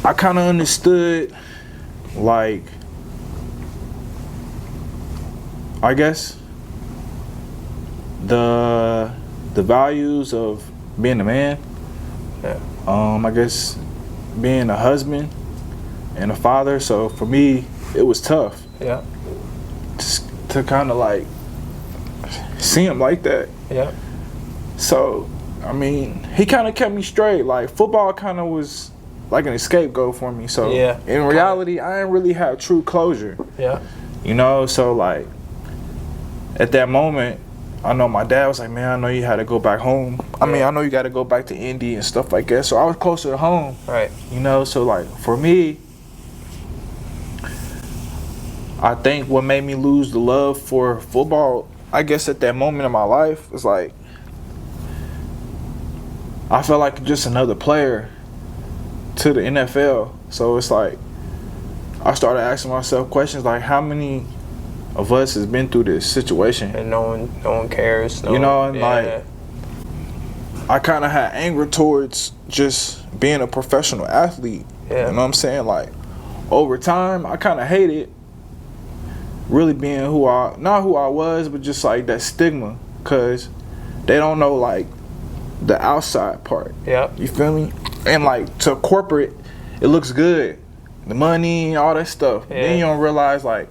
I kind of understood, like, I guess the values of being a man. Yeah. I guess being a husband and a father. So for me, it was tough. Yeah. To kind of like see him like that. Yeah. So, I mean, he kind of kept me straight. Like, football kind of was like an scapegoat for me. So, Yeah. in reality, I didn't really have true closure. Yeah. You know, so like, at that moment, I know my dad was like, man, I know you had to go back home. I mean, I know you got to go back to Indy and stuff like that. So, I was closer to home. Right. You know, so like, for me, I think what made me lose the love for football, I guess at that moment in my life, was like, I felt like just another player to the NFL. So it's like, I started asking myself questions like, how many of us has been through this situation? And no one cares. You know, and like, I kind of had anger towards just being a professional athlete. Yeah. You know what I'm saying? Like, over time, I kind of hated really being not who I was, but just like that stigma, because they don't know like the outside part. Yeah. You feel me? And like, to corporate, it looks good, the money, all that stuff. Yeah. Then you don't realize like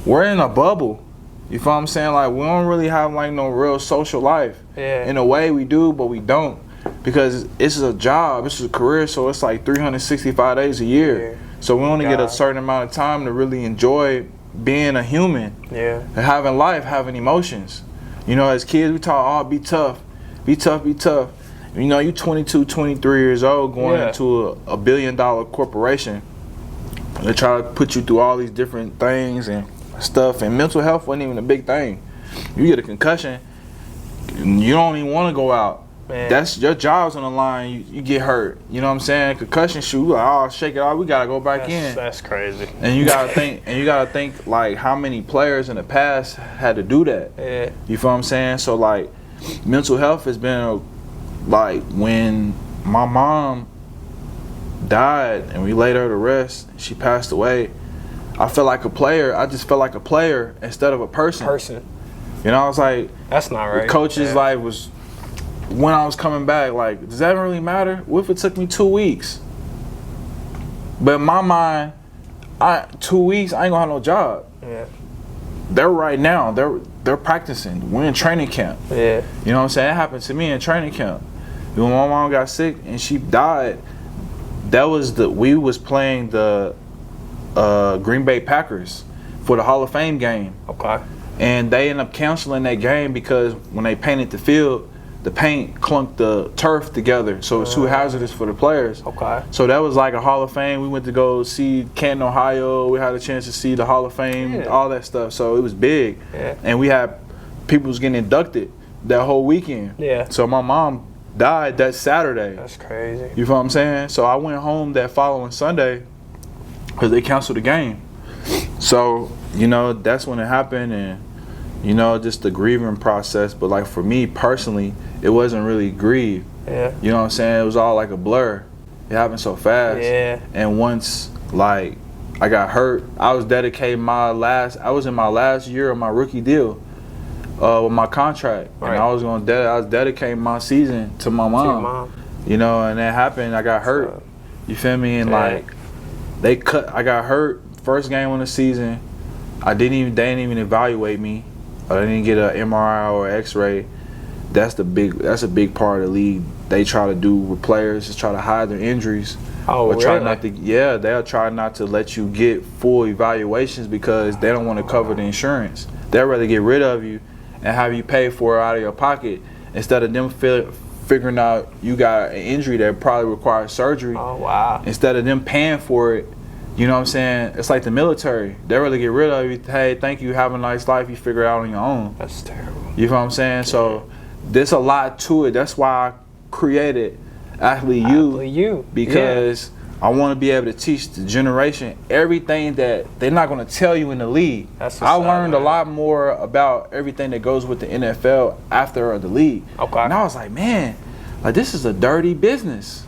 we're in a bubble. You feel what I'm saying? Like, we don't really have like no real social life. Yeah. In a way we do, but we don't, because this is a job, this is a career. So it's like 365 days a year. Yeah. So we only get a certain amount of time to really enjoy being a human. Yeah. And having life, having emotions. You know, as kids, we talk, be tough, be tough, be tough. You know, you 22, 23 years old going into a $1 billion corporation. They try to put you through all these different things and stuff, and mental health wasn't even a big thing. You get a concussion, you don't even want to go out. Man. That's your job's on the line. You get hurt. You know what I'm saying? Concussion shoot, like, oh, shake it off. We gotta go back in. That's crazy. And you gotta think. And you gotta think like how many players in the past had to do that. Yeah. You feel what I'm saying? So like, mental health has been like, when my mom died and we laid her to rest, she passed away. I felt like a player. I just felt like a player instead of a person. You know, I was like, that's not right. The coach's life was, when I was coming back, like, does that really matter? What if it took me 2 weeks? But in my mind, 2 weeks, I ain't gonna have no job. Yeah. They're right now, they're practicing. We're in training camp. Yeah. You know what I'm saying? It happened to me in training camp. When my mom got sick and she died, we was playing the Green Bay Packers for the Hall of Fame game. Okay. And they ended up canceling that game because when they painted the field, the paint clunked the turf together, so it's too hazardous for the players. Okay. So that was like a Hall of Fame. We went to go see Canton, Ohio. We had a chance to see the Hall of Fame, all that stuff. So it was big. Yeah. And we had people was getting inducted that whole weekend. Yeah. So my mom died that Saturday. That's crazy. You feel what I'm saying? So I went home that following Sunday because they canceled the game. So, you know, that's when it happened, and, you know, just the grieving process. But like, for me personally, it wasn't really grief. Yeah. You know what I'm saying? It was all like a blur. It happened so fast. Yeah. And once, like, I got hurt, I was in my last year of my rookie deal with my contract. Right. And I was dedicating my season to my mom. To your mom. You know, and that happened, I got hurt. You feel me? And like, I got hurt first game of the season. They didn't even evaluate me. I didn't get an MRI or X-ray. That's a big part of the league. They try to do with players, just try to hide their injuries. Oh, really? They'll try not to let you get full evaluations because they don't want to cover the insurance. They'd rather get rid of you and have you pay for it out of your pocket instead of them figuring out you got an injury that probably requires surgery. Oh, wow. Instead of them paying for it. You know what I'm saying? It's like the military. They'd rather get rid of you. Hey, thank you, have a nice life. You figure it out on your own. That's terrible. You know what I'm saying? So there's a lot to it. That's why I created Athlete U, because I want to be able to teach the generation everything that they're not going to tell you in the league. I learned a lot more about everything that goes with the NFL after the league. Okay. And I was like, man, like, this is a dirty business.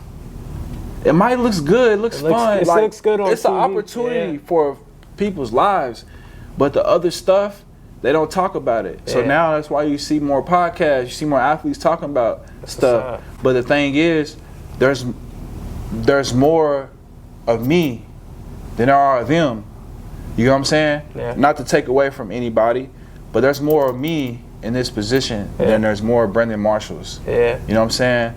It might looks good, looks fun. It looks good on It's an TV. opportunity for people's lives, but the other stuff, they don't talk about it. So now that's why you see more podcasts, you see more athletes talking about stuff. But the thing is, there's more of me than there are of them. You know what I'm saying? Yeah. Not to take away from anybody, but there's more of me in this position than there's more Brendan Marshalls. Yeah. You know what I'm saying?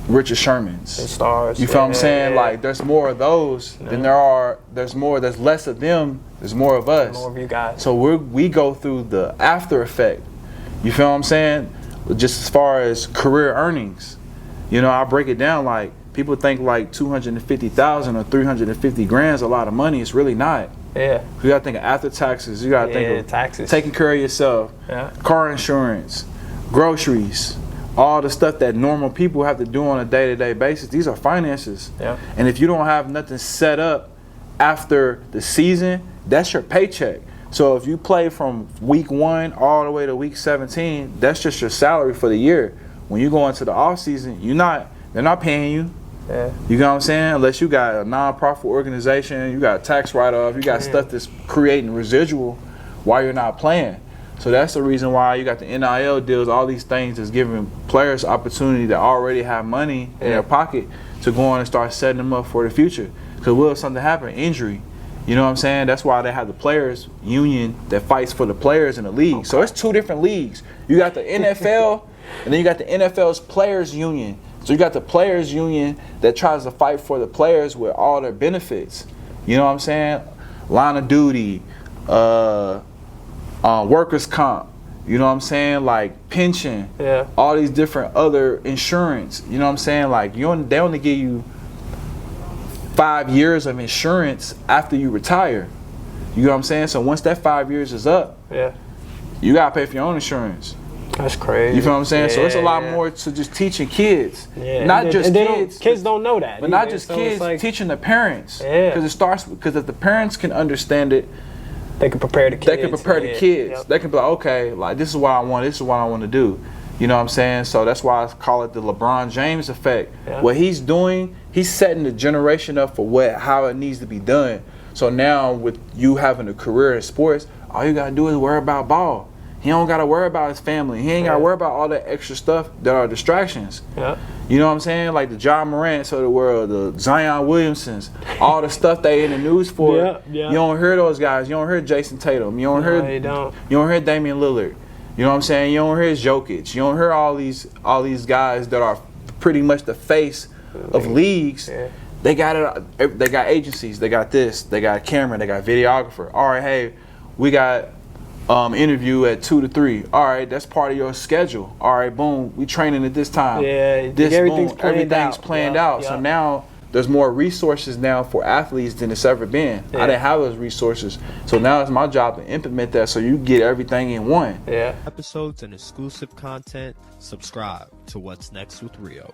Richard Shermans. And stars. You feel what I'm saying? Like there's more of those than there's less of them, there's more of us. More of you guys. So we go through the after effect. You feel what I'm saying? Just as far as career earnings. You know, I break it down like people think like 250,000 or 350 grand is a lot of money. It's really not. Yeah. You gotta think of after taxes. You gotta think of taxes. Taking care of yourself. Yeah. Car insurance, groceries, all the stuff that normal people have to do on a day-to-day basis. These are finances. Yeah. And if you don't have nothing set up after the season, that's your paycheck. So if you play from week 1 all the way to week 17, that's just your salary for the year. When you go into the off season, they're not paying you. Yeah. You know what I'm saying? Unless you got a non-profit organization, you got a tax write-off, you got stuff that's creating residual while you're not playing. So that's the reason why you got the NIL deals, all these things that's giving players opportunity that already have money in their pocket to go on and start setting them up for the future. Because will something happen? Injury. You know what I'm saying? That's why they have the players union that fights for the players in the league. Okay. So it's 2 different leagues. You got the NFL and then you got the NFL's players union. So you got the players union that tries to fight for the players with all their benefits. You know what I'm saying? Line of duty, workers' comp. You know what I'm saying? Like pension. Yeah. All these different other insurance. You know what I'm saying? Like they only give you 5 years of insurance after you retire. You know what I'm saying? So once that 5 years is up, you gotta pay for your own insurance. That's crazy. You feel what I'm saying? So it's a lot more to just teaching kids. Yeah. Not just kids. Kids don't know that. But not just kids, teaching the parents. Yeah. Because if the parents can understand it, they can prepare the kids. They can prepare the kids. Yep. They can be like, okay, like this is what I want. This is what I want to do. You know what I'm saying? So that's why I call it the LeBron James effect. Yeah. What he's doing, he's setting the generation up for how it needs to be done. So now with you having a career in sports, all you gotta do is worry about ball. He don't gotta worry about his family. He ain't gotta worry about all that extra stuff that are distractions. Yeah. You know what I'm saying? Like the John Morants of the world, the Zion Williamsons, all the stuff they in the news for. You don't hear those guys. You don't hear Jason Tatum. You don't hear. You don't hear Damian Lillard. You know what I'm saying? You don't hear Jokic. You don't hear all these guys that are pretty much the face of leagues. Yeah. They got it. They got agencies. They got this. They got a camera. They got videographer. All right, hey, we got interview at 2 to 3. All right, that's part of your schedule. All right, boom, we training at this time. Yeah, everything's planned out. So now there's more resources now for athletes than it's ever been. I didn't have those resources, so now it's my job to implement that so you get everything in one. Yeah. Episodes and exclusive content. Subscribe to What's Next with Rio.